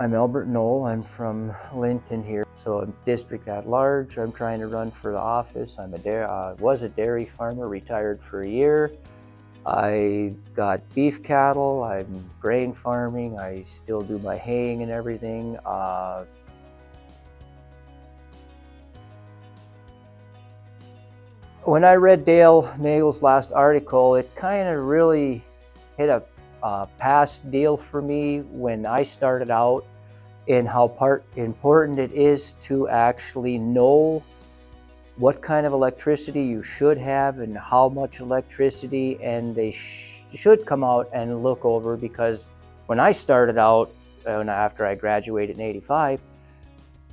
I'm Albert Noel. I'm from Linton here. So I'm district at large. I'm trying to run for the office. Was a dairy farmer, retired for a year. I got beef cattle. I'm grain farming. I still do my haying and everything. When I read Dale Nagel's last article, it kind of really hit a past deal for me when I started out, in how important it is to actually know what kind of electricity you should have and how much electricity, and they should come out and look over, because when I started out, after I graduated in '85,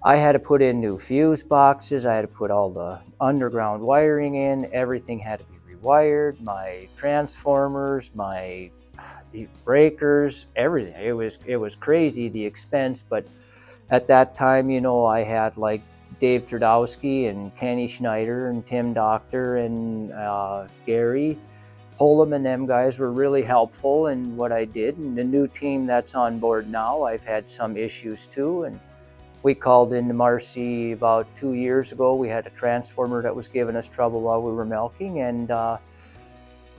I had to put in new fuse boxes. I had to put all the underground wiring in. Everything had to be rewired. My transformers, my breakers, everything. It was crazy, the expense. But at that time, I had like Dave Turdowski and Kenny Schneider and Tim Doctor and Gary Pullum, and them guys were really helpful in what I did. And the new team that's on board now, I've had some issues too. And we called into Marcy about 2 years ago. We had a transformer that was giving us trouble while we were milking, and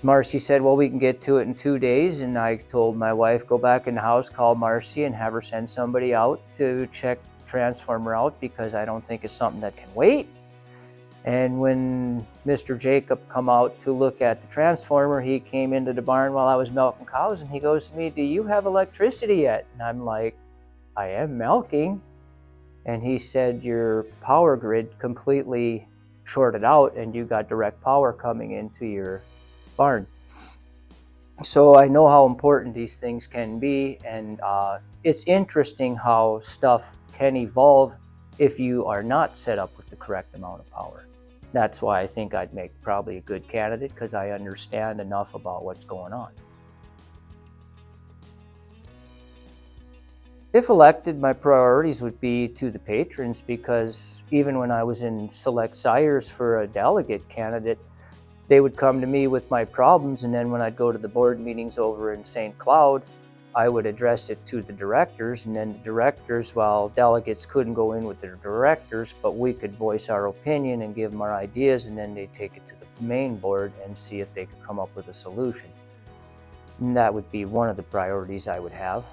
Marcy said, well, we can get to it in 2 days. And I told my wife, go back in the house, call Marcy, and have her send somebody out to check the transformer out, because I don't think it's something that can wait. And when Mr. Jacob come out to look at the transformer, he came into the barn while I was milking cows, and he goes to me, do you have electricity yet? And I'm like, I am milking. And he said, your power grid completely shorted out and you got direct power coming into your barn. So I know how important these things can be, and it's interesting how stuff can evolve if you are not set up with the correct amount of power. That's why I think I'd make probably a good candidate, because I understand enough about what's going on. If elected, my priorities would be to the patrons, because even when I was in select sires for a delegate candidate, they would come to me with my problems, and then when I'd go to the board meetings over in St. Cloud, I would address it to the directors, and then the directors, well, delegates couldn't go in with their directors, but we could voice our opinion and give them our ideas, and then they'd take it to the main board and see if they could come up with a solution. And that would be one of the priorities I would have.